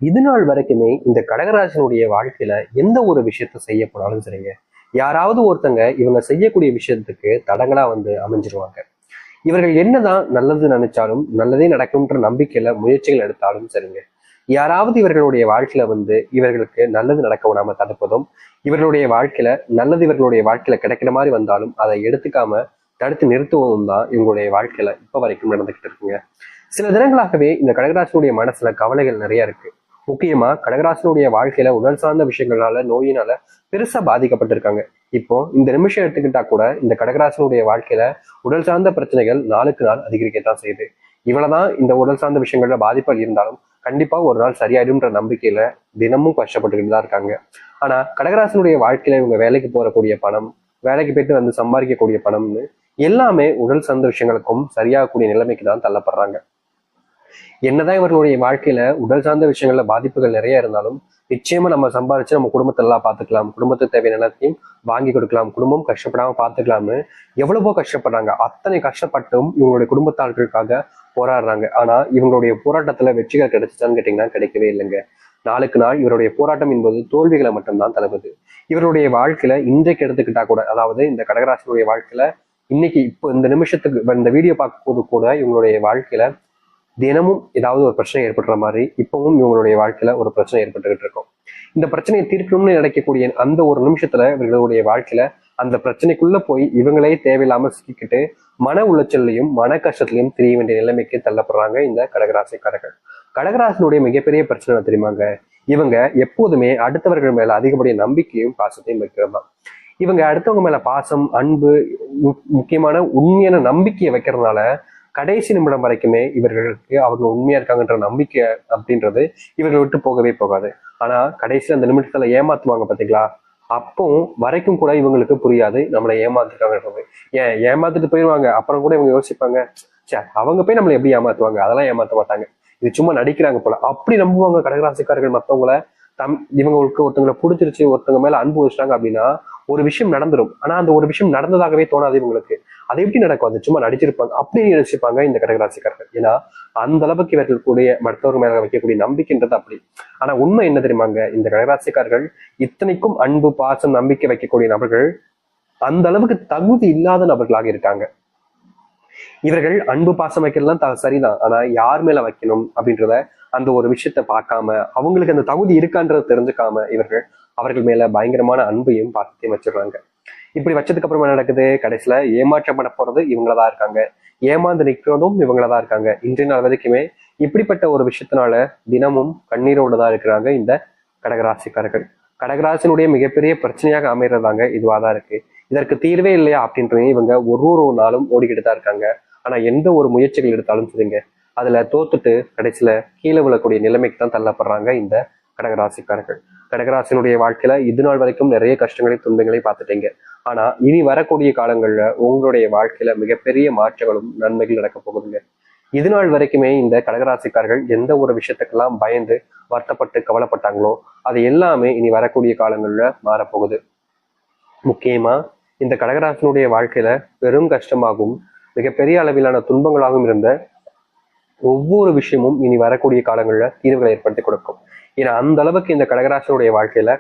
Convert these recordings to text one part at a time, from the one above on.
இது நாள் வரைக்குமே இந்த கடகராசினுடைய வாழ்க்கையில எந்த ஒரு விஷயத்த செய்ய போனாலும் சரிங்க, யாராவது ஒருத்தங்க இவங்க செய்யக்கூடிய விஷயத்துக்கு தடங்களா வந்து அமைஞ்சிருவாங்க. இவர்கள் என்னதான் நல்லது நினைச்சாலும் நல்லதே நடக்கும்ன்ற நம்பிக்கையில முயற்சிகள் எடுத்தாலும் சரிங்க, யாராவது இவர்களுடைய வாழ்க்கையில வந்து இவர்களுக்கு நல்லது நடக்க விடாம தடுப்பதும், இவர்களுடைய வாழ்க்கையில நல்லது இவர்களுடைய வாழ்க்கையில கிடைக்கிற மாதிரி வந்தாலும் அதை எடுத்துக்காம தடுத்து நிறுத்துவதும் தான் இவங்களுடைய வாழ்க்கையில இப்ப வரைக்கும் நடந்துகிட்டு இருக்குங்க. சில தினங்களாகவே இந்த கடகராசினுடைய மனசுல கவலைகள் நிறைய இருக்கு. முக்கியமா கடகராசினுடைய வாழ்க்கையில உடல் சார்ந்த விஷயங்களால நோயினால பெருசா பாதிக்கப்பட்டிருக்காங்க. இப்போ இந்த நிமிஷம் எடுத்துக்கிட்டா கூட இந்த கடகராசினுடைய வாழ்க்கையில உடல் சார்ந்த பிரச்சனைகள் நாளுக்கு நாள் அதிகரிக்கத்தான் செய்யுது. இவ்வளவுதான் இந்த உடல் சார்ந்த விஷயங்கள்ல பாதிப்புகள் இருந்தாலும் கண்டிப்பா ஒரு நாள் சரியாயிடும்ன்ற நம்பிக்கையில தினமும் கஷ்டப்பட்டுக்கிட்டு தான் இருக்காங்க. ஆனா கடகராசினுடைய வாழ்க்கையில இவங்க வேலைக்கு போறக்கூடிய பணம், வேலைக்கு போயிட்டு வந்து சம்பாதிக்கக்கூடிய பணம்னு எல்லாமே உடல் சார்ந்த விஷயங்களுக்கும் சரியாகக்கூடிய நிலைமைக்கு தான் தள்ளப்படுறாங்க. என்னதான் இவர்களுடைய வாழ்க்கையில உடல் சார்ந்த விஷயங்கள்ல பாதிப்புகள் நிறைய இருந்தாலும் நிச்சயமா நம்ம சம்பாதிச்சு நம்ம குடும்பத்தை எல்லாம் பார்த்துக்கலாம், குடும்பத்துக்கு தேவையான எல்லாத்தையும் வாங்கி கொடுக்கலாம், குடும்பம் கஷ்டப்படாம பார்த்துக்கலாம்னு எவ்வளவோ கஷ்டப்படுறாங்க. அத்தனை கஷ்டப்பட்டும் இவங்களுடைய குடும்பத்தார்களுக்காக போராடுறாங்க. ஆனா இவங்களுடைய போராட்டத்துல வெற்றிகள் கிடைச்சிட்டான்னு கேட்டீங்கன்னா கிடைக்கவே இல்லைங்க. நாளுக்கு நாள் இவருடைய போராட்டம் என்பது தோல்விகளை மட்டும்தான் தழுவுது. இவருடைய வாழ்க்கையில இன்றைக்கு எடுத்துக்கிட்டா கூட, அதாவது இந்த கடகராசினுடைய வாழ்க்கையில இன்னைக்கு இப்போ இந்த நிமிஷத்துக்கு இந்த வீடியோ பார்க்கும் போது கூட இவங்களுடைய வாழ்க்கையில தினமும் ஏதாவது ஒரு பிரச்சனை ஏற்படுற மாதிரி இப்பவும் இவங்களுடைய வாழ்க்கையில ஒரு பிரச்சனை ஏற்பட்டுக்கிட்டு இருக்கும். இந்த பிரச்சனையை தீர்க்கணும்னு நினைக்கக்கூடிய அந்த ஒரு நிமிஷத்துல இவர்களுடைய வாழ்க்கையில அந்த பிரச்சனைக்குள்ள போய் இவங்களே தேவையில்லாம சிக்கிக்கிட்டு மன உளைச்சல்லையும் மன கஷ்டத்திலையும் தெரிய வேண்டிய நிலைமைக்கு தள்ளப்படுறாங்க இந்த கடகராசிக்காரர்கள். கடகராசினுடைய மிகப்பெரிய பிரச்சனை தெரியுமாங்க, இவங்க எப்போதுமே அடுத்தவர்கள் மேல அதிகப்படிய நம்பிக்கையும் பாசத்தையும் வைக்கிறது தான். இவங்க அடுத்தவங்க மேல பாசம், அன்பு, முக்கியமான உண்மையான நம்பிக்கையை வைக்கிறதுனால கடைசி நிமிடம் வரைக்குமே இவர்களுக்கு அவங்க உண்மையா இருக்காங்கன்ற நம்பிக்கை அப்படின்றது இவர்கள் விட்டு போகவே போகாது. ஆனா கடைசியில அந்த நிமிடத்துல ஏமாத்துவாங்க பாத்தீங்களா, அப்போ வரைக்கும் கூட இவங்களுக்கு புரியாது நம்மளை ஏமாத்துருக்காங்கன்றது. ஏமாத்துட்டு போயிடுவாங்க. அப்புறம் கூட இவங்க யோசிப்பாங்க, சே அவங்க போய் நம்மளை எப்படி ஏமாத்துவாங்க, அதெல்லாம் ஏமாத்த மாட்டாங்க, இது சும்மா நடிக்கிறாங்க போல, அப்படி நம்புவாங்க கடகராசிக்காரர்கள் மற்றவங்கள. இவங்களுக்கு ஒருத்தவங்களை பிடிச்சிருச்சு, ஒருத்தவங்க மேல அன்பு வச்சுட்டாங்க அப்படின்னா ஒரு விஷயம் நடந்துரும். ஆனா அந்த ஒரு விஷயம் நடந்ததாகவே தோணாது இவங்களுக்கு. அது எப்படி நடக்கும், அது சும்மா நடிச்சிருப்பாங்க அப்படின்னு நினைச்சிருப்பாங்க இந்த கடகராசிக்காரர்கள். ஏன்னா அந்த அளவுக்கு இவர்கள் கூடிய மற்றவர்கள் மேல வைக்கக்கூடிய நம்பிக்கைன்றது அப்படி. ஆனா உண்மை என்ன தெரியுமாங்க, இந்த கடகராசிக்காரர்கள் இத்தனைக்கும் அன்பு, பாசம், நம்பிக்கை வைக்கக்கூடிய நபர்கள் அந்த அளவுக்கு தகுதி இல்லாத நபர்களாக இருக்காங்க. இவர்கள் அன்பு பாசம் வைக்கிறதுலாம் சரிதான், ஆனா யார் மேல வைக்கணும் அப்படின்றத அந்த ஒரு விஷயத்த பார்க்காம, அவங்களுக்கு அந்த தகுதி இருக்கான்றத தெரிஞ்சுக்காம இவர்கள் அவர்கள் மேல பயங்கரமான அன்பையும் பாசத்தையும் வச்சிடுறாங்க. இப்படி வச்சதுக்கு அப்புறம் என்ன நடக்குது, கடைசியில ஏமாற்றப்பட போறது இவங்களதான் இருக்காங்க, ஏமாந்து நிற்கிறதும் இவங்களதான் இருக்காங்க. இன்றைய நாள் வரைக்குமே இப்படிப்பட்ட ஒரு விஷயத்தினால தினமும் கண்ணீரோடு தான் இருக்கிறாங்க இந்த கடகராசிக்காரர்கள். கடகராசினுடைய மிகப்பெரிய பிரச்சனையாக அமைறதாங்க இதுவாதான் இருக்கு. இதற்கு தீர்வே இல்லையா அப்படின்றது இவங்க ஒரு நாளும் ஓடிக்கிட்டு தான் இருக்காங்க. ஆனா எந்த ஒரு முயற்சிகள் எடுத்தாலும் சரிங்க, அதுல தோத்துட்டு கடைசியில கீழே விழக்கூடிய நிலைமைக்கு தான் தள்ளப்படுறாங்க இந்த கடகராசிக்காரர்கள். கடகராசினுடைய வாழ்க்கையில இது நாள் வரைக்கும் நிறைய கஷ்டங்களை துன்பங்களை பார்த்துட்டீங்க. ஆனா இனி வரக்கூடிய காலங்கள்ல உங்களுடைய வாழ்க்கையில மிகப்பெரிய மாற்றங்களும் நன்மைகள் நடக்க போகுதுங்க. இது நாள் வரைக்குமே இந்த கடகராசிக்காரர்கள் எந்த ஒரு விஷயத்துக்கெல்லாம் பயந்து வருத்தப்பட்டு கவலைப்பட்டாங்களோ அது எல்லாமே இனி வரக்கூடிய காலங்கள்ல மாறப்போகுது. முக்கியமா இந்த கடகராசினுடைய வாழ்க்கையில பெரும் கஷ்டமாகவும் மிகப்பெரிய அளவிலான துன்பங்களாகவும் இருந்த ஒவ்வொரு விஷயமும் இனி வரக்கூடிய காலங்கள்ல தீர்வுகளை ஏற்படுத்தி கொடுக்கும். ஏன்னா அந்த அளவுக்கு இந்த கடகராசினுடைய வாழ்க்கையில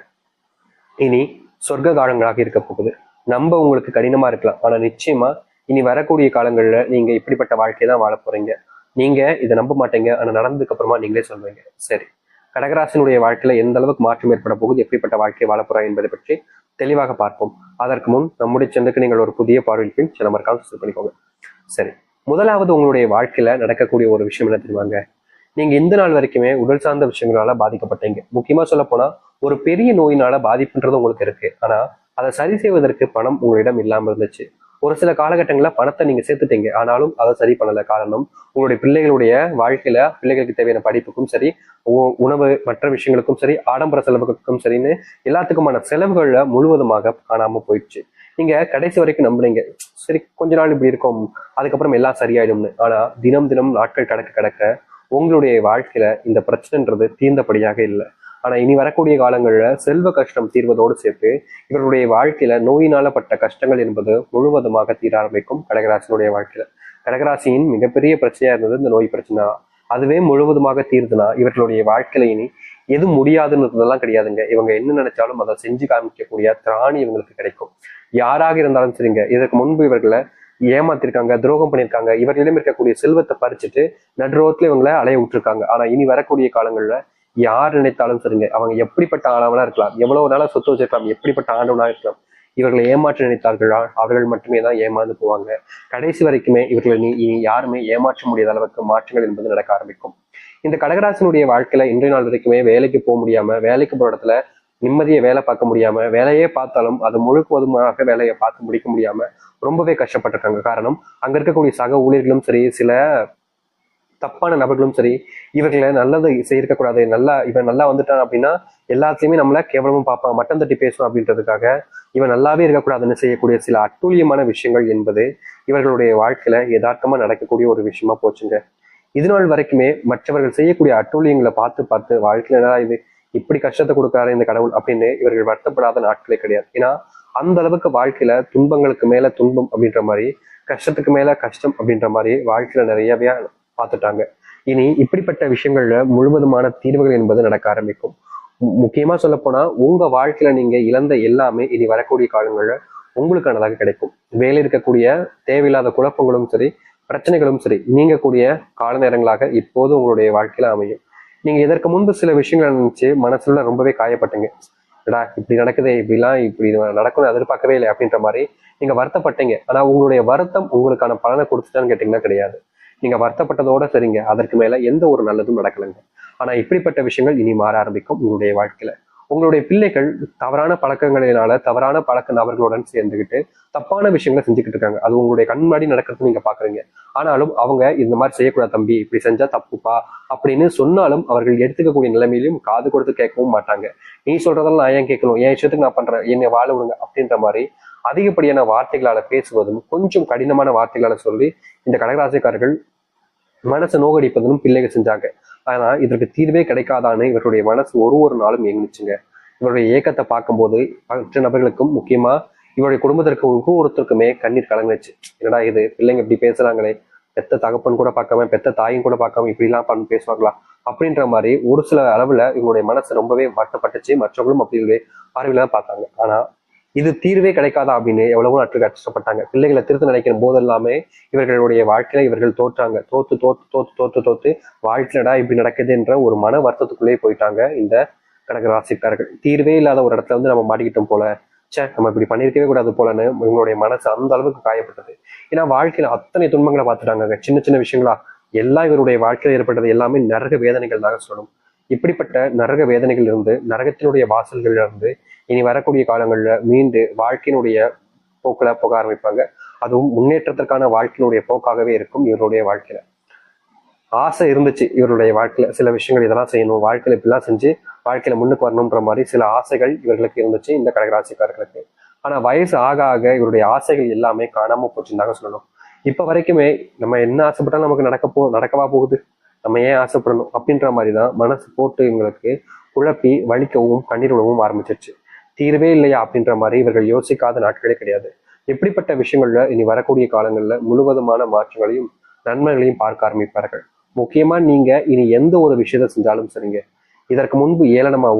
இனி சொர்க்க காலங்களாக இருக்க போகுது. நம்ப உங்களுக்கு கடினமா இருக்கலாம், ஆனா நிச்சயமா இனி வரக்கூடிய காலங்கள்ல நீங்க இப்படிப்பட்ட வாழ்க்கையை தான் வாழ போறீங்க. நீங்க இதை நம்ப மாட்டீங்க, ஆனா நடந்ததுக்கு அப்புறமா நீங்களே சொல்வீங்க. சரி, கடகராசினுடைய வாழ்க்கையில எந்த அளவுக்கு மாற்றம் ஏற்பட போகுது, எப்படிப்பட்ட வாழ்க்கையை வாழ போறாங்க என்பதை பற்றி தெளிவாக பார்ப்போம். அதற்கு முன் நம்முடைய சேனலுக்கு நீங்கள் ஒரு புதிய பார்வையில் சில மறக்காம சப்ஸ்கிரைப் பண்ணிக்கோங்க. சரி, முதலாவது உங்களுடைய வாழ்க்கையில நடக்கக்கூடிய ஒரு விஷயம் என்ன தெரியுமாங்க, நீங்க இந்த நாள் வரைக்குமே உடல் சார்ந்த விஷயங்களால பாதிக்கப்பட்டீங்க. முக்கியமா சொல்ல போனா ஒரு பெரிய நோயினால பாதிப்புன்றது உங்களுக்கு இருக்கு. ஆனா அதை சரி செய்வதற்கு பணம் உங்களிடம் இல்லாம இருந்துச்சு. ஒரு சில காலகட்டங்களில் பணத்தை நீங்க சேர்த்துட்டீங்க, ஆனாலும் அதை சரி பண்ணல. காரணம், உங்களுடைய பிள்ளைகளுடைய வாழ்க்கையில பிள்ளைகளுக்கு தேவையான படிப்புக்கும் சரி, உணவு மற்ற விஷயங்களுக்கும் சரி, ஆடம்பர செலவுகளுக்கும் சரின்னு எல்லாத்துக்குமான செலவுகள்ல முழுவதுமாக காணாம போயிடுச்சு. நீங்க கடைசி வரைக்கும் நம்புறீங்க, சரி கொஞ்ச நாள் இப்படி இருக்கும், அதுக்கப்புறம் எல்லாம் சரியாயிடும்னு. ஆனா தினம் தினம் நாட்கள் கடக்க கடக்க உங்களுடைய வாழ்க்கையில இந்த பிரச்சனைன்றது தீர்ந்தபடியாக இல்லை. ஆனா இனி வரக்கூடிய காலங்கள்ல செல்வ கஷ்டம் தீர்வதோடு சேர்த்து இவருடைய வாழ்க்கையில நோயினால பட்ட கஷ்டங்கள் என்பது முழுவதுமாக தீர ஆரம்பிக்கும் கடகராசினுடைய வாழ்க்கையில. கடகராசியின் மிகப்பெரிய பிரச்சனையா இருந்தது இந்த நோய் பிரச்சனை. அதுவே முழுவதுமாக தீர்ந்துனா இவர்களுடைய வாழ்க்கையில இனி எது முடியாதுன்றதெல்லாம் கிடையாதுங்க. இவங்க என்ன நினைச்சாலும் அதை செஞ்சு காமிக்கக்கூடிய திராணி இவங்களுக்கு கிடைக்கும். யாராக இருந்தாலும் சரிங்க. இதற்கு முன்பு இவர்களை ஏமாத்திருக்காங்க, துரோகம் பண்ணியிருக்காங்க, இவர்களிடம் இருக்கக்கூடிய செல்வத்தை பறிச்சுட்டு நடுரோத்துல இவங்களை அலைய விட்டுருக்காங்க. ஆனா இனி வரக்கூடிய காலங்கள்ல யார் நினைத்தாலும் சரிங்க, அவங்க எப்படிப்பட்ட ஆளவனா இருக்கலாம், எவ்வளவு நாளா சொத்து வச்சிருக்கலாம், எப்படிப்பட்ட ஆண்டவனா இருக்கலாம், இவர்களை ஏமாற்ற நினைத்தார்களா அவர்கள் மட்டுமே தான் ஏமாந்து போவாங்க. கடைசி வரைக்குமே இவர்களை இனி யாருமே ஏமாற்ற முடியாத அளவுக்கு மாற்றங்கள் என்பது நடக்க ஆரம்பிக்கும். இந்த கடகராசனுடைய வாழ்க்கையில இன்றைய நாள் வரைக்குமே வேலைக்கு போக முடியாம, வேலைக்கு போற இடத்துல நிம்மதியை வேலை பார்க்க முடியாம, வேலையே பார்த்தாலும் அது முழுவதுமாக வேலையை பார்த்து முடிக்க முடியாம ரொம்பவே கஷ்டப்பட்டிருக்காங்க. காரணம், அங்க இருக்கக்கூடிய சக ஊழியர்களும் சரி, சில தப்பான நபர்களும் சரி, இவர்களை நல்லது செய்யக்கூடாது, இவன் நல்லா வந்துட்டான் அப்படின்னா எல்லாத்தையுமே நம்மள கேவலமும் பார்ப்பான், மட்டம் தட்டி பேசும் அப்படின்றதுக்காக இவன் நல்லாவே இருக்கக்கூடாதுன்னு செய்யக்கூடிய சில அட்டூழியமான விஷயங்கள் என்பது இவர்களுடைய வாழ்க்கையில யதார்த்தமா நடக்கக்கூடிய ஒரு விஷயமா போச்சுங்க. இது நாள் வரைக்குமே மற்றவர்கள் செய்யக்கூடிய அட்டூழியங்களை பார்த்து பார்த்து வாழ்க்கையில என்னடா இது இப்படி கஷ்டத்தை கொடுக்காரு இந்த கடவுள் அப்படின்னு இவர்கள் வருத்தப்படாத நாட்களே கிடையாது. ஏன்னா அந்த அளவுக்கு வாழ்க்கையில துன்பங்களுக்கு மேல துன்பம் அப்படின்ற மாதிரி, கஷ்டத்துக்கு மேல கஷ்டம் அப்படின்ற மாதிரி வாழ்க்கையில நிறையவே பார்த்துட்டாங்க. இனி இப்படிப்பட்ட விஷயங்கள்ல முழுவதுமான தீர்வுகள் என்பது நடக்க ஆரம்பிக்கும். முக்கியமா சொல்ல போனா உங்க வாழ்க்கையில நீங்க இழந்த எல்லாமே இனி வரக்கூடிய காலங்கள்ல உங்களுக்கானதாக கிடைக்கும். வேலை இருக்கக்கூடிய தேவையில்லாத குழப்பங்களும் சரி, பிரச்சனைகளும் சரி, நீங்கக்கூடிய கால நேரங்களாக இப்போது உங்களுடைய வாழ்க்கையில அமையும். நீங்க இதற்கு முன்பு சில விஷயங்கள் நினைச்சு மனசுல ரொம்பவே காயப்பட்டீங்க. டா இப்படி நடக்குது, இப்படி நடக்கும்னு எதிர்பார்க்கவே இல்லை அப்படின்ற மாதிரி நீங்க வருத்தப்பட்டீங்க. ஆனா உங்களுடைய வருத்தம் உங்களுக்கான பலனை கொடுத்துட்டான்னு கேட்டீங்கன்னா கிடையாது. நீங்க வருத்தப்பட்டதோட சரிங்க, அதற்கு மேல எந்த ஒரு நல்லதும் நடக்கலைங்க. ஆனா இப்படிப்பட்ட விஷயங்கள் இனி மாற ஆரம்பிக்கும் உங்களுடைய வாழ்க்கையில. உங்களுடைய பிள்ளைகள் தவறான பழக்கங்களினால தவறான பழக்க நபர்களுடன் சேர்ந்துக்கிட்டு தப்பான விஷயங்களை செஞ்சுக்கிட்டு இருக்காங்க. அது உங்களுடைய கண் முன்னாடி நடக்கிறது நீங்க பாக்குறீங்க. ஆனாலும் அவங்க இந்த மாதிரி செய்யக்கூடாது தம்பி, இப்படி செஞ்சா தப்புப்பா அப்படின்னு சொன்னாலும் அவர்கள் எடுத்துக்கக்கூடிய நிலைமையிலும் காது கொடுத்து கேட்கவும் மாட்டாங்க. நீ சொல்றதெல்லாம் நான் ஏன் கேட்கணும், என் இஷ்டத்துக்கு நான் பண்றேன், என்னை வாழ விடுங்க அப்படின்ற மாதிரி அதிகப்படியான வார்த்தைகளால பேசுவதும், கொஞ்சம் கடினமான வார்த்தைகளால சொல்லி இந்த கடகராசிக்காரர்கள் மனசை நோகடிப்பதும் பிள்ளைகள் செஞ்சாங்க. ஆனா இதற்கு தீர்வே கிடைக்காதான்னு இவருடைய மனசு ஒரு நாளும் இயங்குச்சுங்க. இவருடைய ஏக்கத்தை பார்க்கும்போது மற்ற நபர்களுக்கும், முக்கியமா இவருடைய குடும்பத்திற்கு ஒருத்தருக்குமே கண்ணீர் கலங்குச்சு. என்னடா இது, பிள்ளைங்க இப்படி பேசுறாங்களே, பெத்த தகப்பன் கூட பார்க்காம, பெத்த தாயும் கூட பார்க்காம இப்படி எல்லாம் பண்ணி பேசுவாங்களா அப்படின்ற மாதிரி ஒரு சில அளவுல இவங்களுடைய மனசு ரொம்பவே வருத்தப்பட்டுச்சு. மற்றவர்களும் அப்படி பார்வையில தான் பார்த்தாங்க. ஆனா இது தீர்வே கிடைக்காதா அப்படின்னு எவ்வளவோ நாட்கள் கஷ்டப்பட்டாங்க. பிள்ளைகளை திருத்த நினைக்கிற போதெல்லாமே இவர்களுடைய வாழ்க்கையில இவர்கள் தோற்றாங்க. தோத்து தோத்து தோத்து தோத்து தோத்து வாழ்க்கையடா இப்படி நடக்குது என்ற ஒரு மன வருத்தத்துக்குள்ளேயே போயிட்டாங்க இந்த கடகராசிக்காரர்கள். தீர்வே இல்லாத ஒரு இடத்துல நம்ம மாட்டிக்கிட்டோம் போல, நம்ம இப்படி பண்ணிருக்கவே கூடாது போலன்னு இவங்களுடைய மனசு அந்த அளவுக்கு காயப்பட்டது. ஏன்னா வாழ்க்கையில அத்தனை துன்பங்களை பார்த்துட்டாங்க. சின்ன சின்ன விஷயங்களா எல்லாம் இவருடைய வாழ்க்கையில் ஏற்பட்டது எல்லாமே நரக வேதனைகள் தாங்க சொல்லணும். இப்படிப்பட்ட நரக வேதனைகள் இருந்து, நரகத்தினுடைய வாசல்கள்ல இருந்து இனி வரக்கூடிய காலங்கள்ல மீண்டு வாழ்க்கையினுடைய போக்குல போக ஆரம்பிப்பாங்க. அதுவும் முன்னேற்றத்திற்கான வாழ்க்கையினுடைய போக்காகவே இருக்கும் இவருடைய வாழ்க்கையில. ஆசை இருந்துச்சு இவருடைய வாழ்க்கையில, சில விஷயங்கள் இதெல்லாம் செய்யணும், வாழ்க்கையில இப்படிலாம் செஞ்சு வாழ்க்கையில முன்னுக்கு வரணும்ன்ற மாதிரி சில ஆசைகள் இவர்களுக்கு இருந்துச்சு இந்த கடகராசிக்காரர்களுக்கு. ஆனா வயசு ஆக ஆக இவருடைய ஆசைகள் எல்லாமே காணாம போச்சுன்னு சொல்லணும். இப்ப வரைக்குமே நம்ம என்ன ஆசைப்பட்டாலும் நமக்கு நடக்கவா போகுது, நம்ம ஏன் ஆசைப்படணும் அப்படின்ற மாதிரிதான் மனசு போட்டு இவங்களுக்கு குழப்பி வலிக்கவும் கண்ணீர் விடவும் ஆரம்பிச்சிருச்சு. தீர்வே இல்லையா அப்படின்ற மாதிரி இவர்கள் யோசிக்காத நாட்களே கிடையாது. எப்படிப்பட்ட விஷயங்கள்ல இனி வரக்கூடிய காலங்கள்ல முழுவதுமான மாற்றங்களையும் நன்மைகளையும் பார்க்க ஆரம்பிப்பார்கள். முக்கியமா நீங்க இனி எந்த ஒரு விஷயத்த செஞ்சாலும் சரிங்க, இதற்கு முன்பு ஏளனமாகவும்